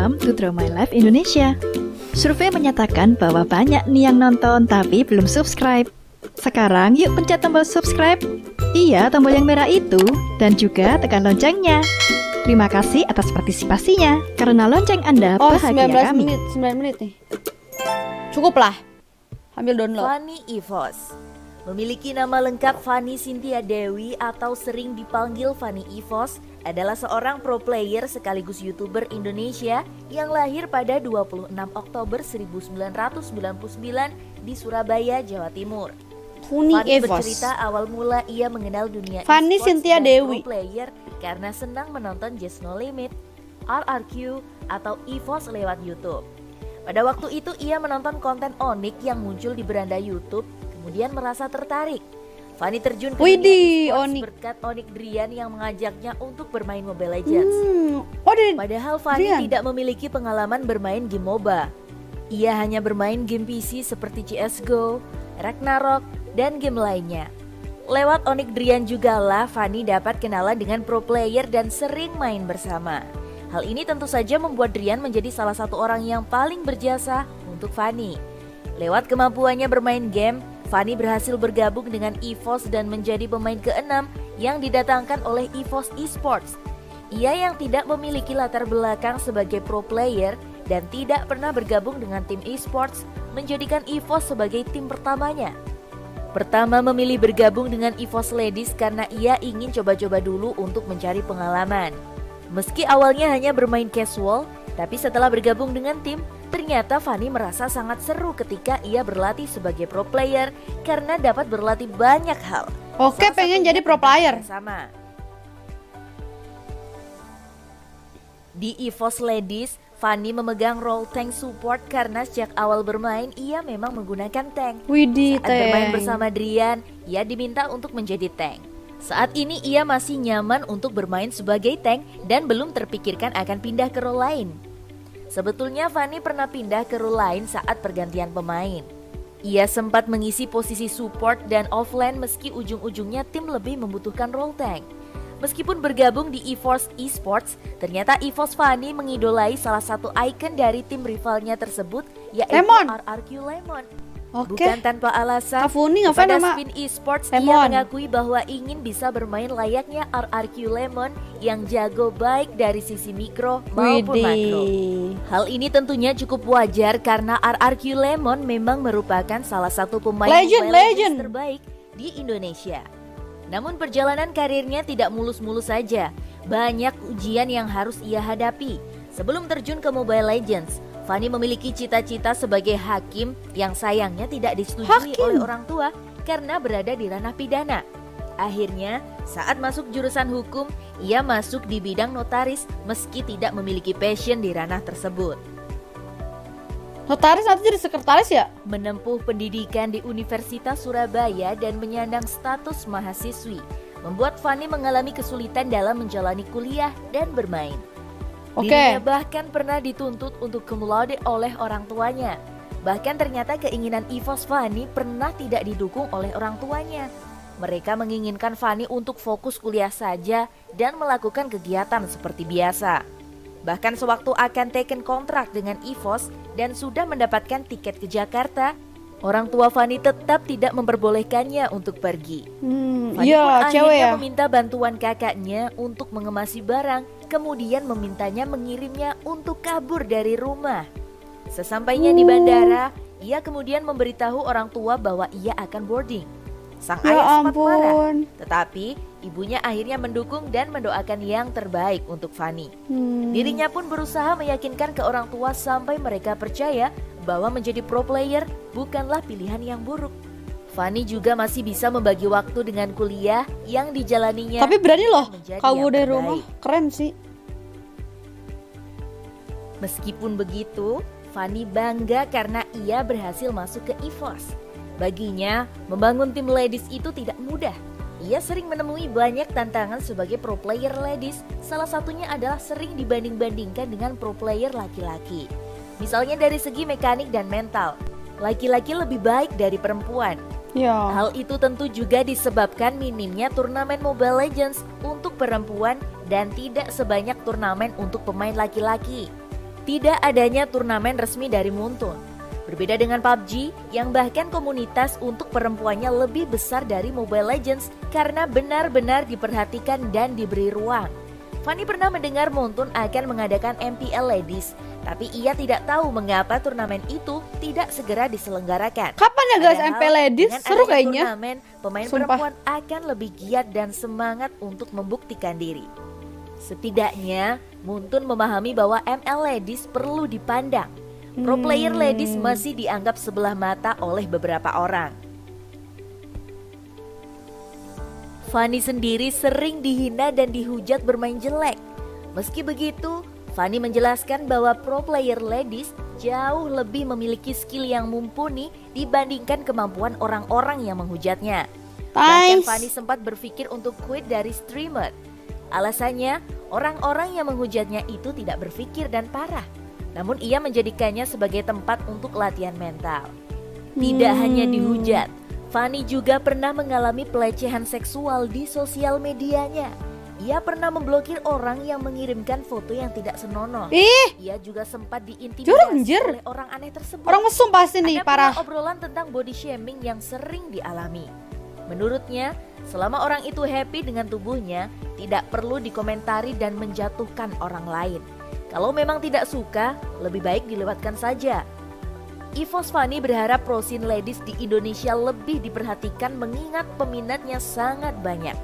Welcome to Draw My Life Indonesia. Survei menyatakan bahwa banyak nih yang nonton tapi belum subscribe. Sekarang yuk pencet tombol subscribe. Iya, tombol yang merah itu. Dan juga tekan loncengnya. Terima kasih atas partisipasinya. Karena lonceng Anda bahagia 19 kami. menit, 9 menit nih. Cukup lah. Ambil download. Fanny Evos memiliki nama lengkap Fanny Cynthia Dewi atau sering dipanggil Fanny Evos, adalah seorang pro player sekaligus YouTuber Indonesia yang lahir pada 26 Oktober 1999 di Surabaya, Jawa Timur. Fanny Fanny Evos. bercerita awal mula ia mengenal dunia Fanny e-sports Cynthia dan Dewi. pro player karena senang menonton Just No Limit, RRQ, atau Evos lewat YouTube. Pada waktu itu ia menonton konten Onyx yang muncul di beranda YouTube, kemudian merasa tertarik. Fanny terjun ke dunia e-sports Onyx. berkat Onyx Drian yang mengajaknya untuk bermain Mobile Legends. Padahal Fanny Drian tidak memiliki pengalaman bermain game MOBA. Ia hanya bermain game PC seperti CSGO, Ragnarok, dan game lainnya. Lewat Onyx Drian jugalah Fanny dapat kenalan dengan pro player dan sering main bersama. Hal ini tentu saja membuat Drian menjadi salah satu orang yang paling berjasa untuk Fanny. Lewat kemampuannya bermain game, Fanny berhasil bergabung dengan Evos dan menjadi pemain ke-6 yang didatangkan oleh Evos Esports. Ia yang tidak memiliki latar belakang sebagai pro player dan tidak pernah bergabung dengan tim esports menjadikan Evos sebagai tim pertamanya. Pertama memilih bergabung dengan Evos Ladies karena ia ingin coba-coba dulu untuk mencari pengalaman. Meski awalnya hanya bermain casual, tapi setelah bergabung dengan tim, ternyata Fanny merasa sangat seru ketika ia berlatih sebagai pro player karena dapat berlatih banyak hal. Oke, Salah pengen satunya jadi pro player. sama. Di Evos Ladies, Fanny memegang role tank support karena sejak awal bermain ia memang menggunakan tank. Widih, Saat bermain bersama Drian, ia diminta untuk menjadi tank. Saat ini ia masih nyaman untuk bermain sebagai tank dan belum terpikirkan akan pindah ke role lain. Sebetulnya Fanny pernah pindah ke role lain saat pergantian pemain. Ia sempat mengisi posisi support dan offlane meski ujung-ujungnya tim lebih membutuhkan role tank. Meskipun bergabung di Evos Esports, ternyata Evos Fanny mengidolai salah satu ikon dari tim rivalnya tersebut, yaitu Lemon. RRQ Lemon. Oke. Bukan tanpa alasan, Kak Funi ngefans kepada sama Spin Esports Lemon. ia mengakui bahwa ingin bisa bermain layaknya RRQ Lemon yang jago baik dari sisi mikro maupun makro. Widih. Hal ini tentunya cukup wajar karena RRQ Lemon memang merupakan salah satu pemain Legend, Mobile Legends legend. terbaik di Indonesia. Namun perjalanan karirnya tidak mulus-mulus saja. Banyak ujian yang harus ia hadapi. Sebelum terjun ke Mobile Legends, Fanny memiliki cita-cita sebagai hakim yang sayangnya tidak disetujui oleh orang tua karena berada di ranah pidana. Akhirnya, saat masuk jurusan hukum, ia masuk di bidang notaris meski tidak memiliki passion di ranah tersebut. Notaris nanti jadi sekretaris ya? Menempuh pendidikan di Universitas Surabaya dan menyandang status mahasiswi membuat Fanny mengalami kesulitan dalam menjalani kuliah dan bermain. Oke. Dirinya bahkan pernah dituntut untuk cum laude oleh orang tuanya. Bahkan ternyata keinginan Evos Fanny pernah tidak didukung oleh orang tuanya. Mereka menginginkan Fanny untuk fokus kuliah saja dan melakukan kegiatan seperti biasa. Bahkan sewaktu akan taken kontrak dengan Evos dan sudah mendapatkan tiket ke Jakarta, orang tua Fanny tetap tidak memperbolehkannya untuk pergi. Fanny pun Iya, cewek akhirnya ya. meminta bantuan kakaknya untuk mengemasi barang, kemudian memintanya mengirimnya untuk kabur dari rumah. Sesampainya di bandara, ia kemudian memberitahu orang tua bahwa ia akan boarding. Sang Ya ayah sempat marah, ampun. tetapi ibunya akhirnya mendukung dan mendoakan yang terbaik untuk Fanny. Dirinya pun berusaha meyakinkan ke orang tua sampai mereka percaya bahwa menjadi pro player bukanlah pilihan yang buruk. Fanny juga masih bisa membagi waktu dengan kuliah yang dijalaninya. Tapi berani loh, menjadi kabur yang dari terbaik. rumah. Keren sih. Meskipun begitu, Fanny bangga karena ia berhasil masuk ke Evos. Baginya, membangun tim ladies itu tidak mudah. Ia sering menemui banyak tantangan sebagai pro player ladies, salah satunya adalah sering dibanding-bandingkan dengan pro player laki-laki. Misalnya dari segi mekanik dan mental, laki-laki lebih baik dari perempuan. Ya. Hal itu tentu juga disebabkan minimnya turnamen Mobile Legends untuk perempuan dan tidak sebanyak turnamen untuk pemain laki-laki. tidak adanya turnamen resmi dari Muntun. Berbeda dengan PUBG yang bahkan komunitas untuk perempuannya lebih besar dari Mobile Legends karena benar-benar diperhatikan dan diberi ruang. Fanny pernah mendengar Muntun akan mengadakan MPL Ladies, tapi ia tidak tahu mengapa turnamen itu tidak segera diselenggarakan. Kapan ya guys Padahal, MPL Ladies? dengan Seru adanya kayaknya. Turnamen, pemain Sumpah. perempuan akan lebih giat dan semangat untuk membuktikan diri. Setidaknya, Muntun memahami bahwa ML Ladies perlu dipandang. Pro player ladies masih dianggap sebelah mata oleh beberapa orang. Fanny sendiri sering dihina dan dihujat bermain jelek. Meski begitu, Fanny menjelaskan bahwa pro player ladies jauh lebih memiliki skill yang mumpuni dibandingkan kemampuan orang-orang yang menghujatnya. Bahkan Nice. Fanny sempat berpikir untuk quit dari streamer. Alasannya, orang-orang yang menghujatnya itu tidak berpikir dan parah. Namun ia menjadikannya sebagai tempat untuk latihan mental. Tidak hanya dihujat, Fanny juga pernah mengalami pelecehan seksual di sosial medianya. Ia pernah memblokir orang yang mengirimkan foto yang tidak senonoh. Ih, Ia juga sempat diintimidasi Jurang, anjir. oleh orang aneh tersebut. orang mesum pasti nih, Ada parah. pula obrolan tentang body shaming yang sering dialami. Menurutnya, selama orang itu happy dengan tubuhnya, tidak perlu dikomentari dan menjatuhkan orang lain. Kalau memang tidak suka, lebih baik dilewatkan saja. EVOS Fanny berharap pro scene ladies di Indonesia lebih diperhatikan mengingat peminatnya sangat banyak.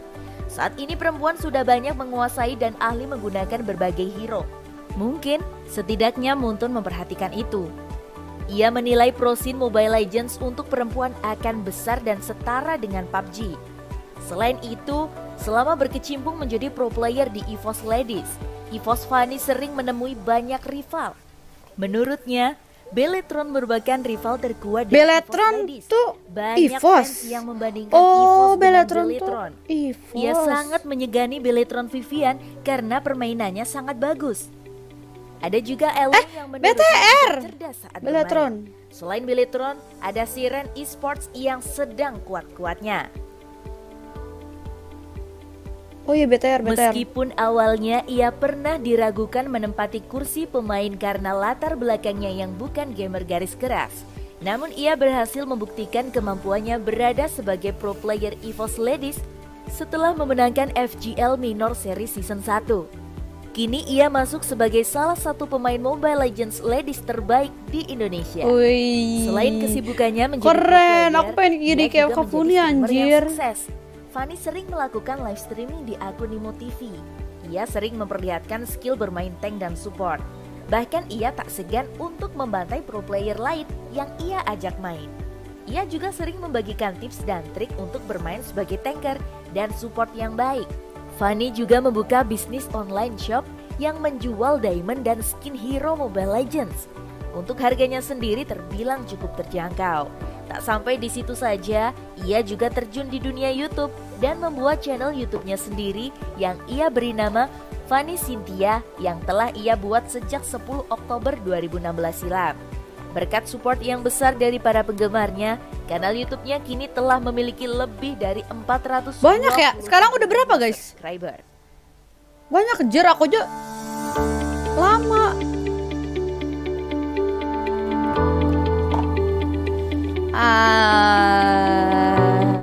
Saat ini perempuan sudah banyak menguasai dan ahli menggunakan berbagai hero. Mungkin setidaknya Muntun memperhatikan itu. Ia menilai pro scene Mobile Legends untuk perempuan akan besar dan setara dengan PUBG. Selain itu, selama berkecimpung menjadi pro player di EVOS Ladies, EVOS Fanny sering menemui banyak rival. Menurutnya, Beletron merupakan rival terkuat di Beletron EVOS Ladies. tuh Banyak EVOS. fans yang membandingkan Oh, EVOS dengan Beletron tuh Beletron. EVOS. Ia sangat menyegani Beletron Vivian karena permainannya sangat bagus. Ada juga Ellen yang menurutnya BTR. cerdas saat Beletron. bermain. Selain Beletron, ada Siren Esports yang sedang kuat-kuatnya. Oh iya BTR. Meskipun awalnya ia pernah diragukan menempati kursi pemain karena latar belakangnya yang bukan gamer garis keras, namun ia berhasil membuktikan kemampuannya berada sebagai pro player EVOS Ladies setelah memenangkan FGL Minor Series Season 1. Kini ia masuk sebagai salah satu pemain Mobile Legends Ladies terbaik di Indonesia. Wih. Selain kesibukannya menjadi pro Keren, player, aku pengen jadi ia kayak juga Kafuni, menjadi streamer yang anjir. sukses. Fanny sering melakukan live streaming di akun Nimo TV. Ia sering memperlihatkan skill bermain tank dan support. Bahkan ia tak segan untuk membantai pro player lain yang ia ajak main. Ia juga sering membagikan tips dan trik untuk bermain sebagai tanker dan support yang baik. Fanny juga membuka bisnis online shop yang menjual diamond dan skin hero Mobile Legends. Untuk harganya sendiri terbilang cukup terjangkau. Tak sampai di situ saja, ia juga terjun di dunia YouTube dan membuat channel YouTube-nya sendiri yang ia beri nama Fanny Cynthia yang telah ia buat sejak 10 Oktober 2016 silam. Berkat support yang besar dari para penggemarnya, kanal YouTube-nya kini telah memiliki lebih dari 400 Banyak ya? Sekarang udah berapa, guys? subscriber. Banyak kejar aku aja. Lama.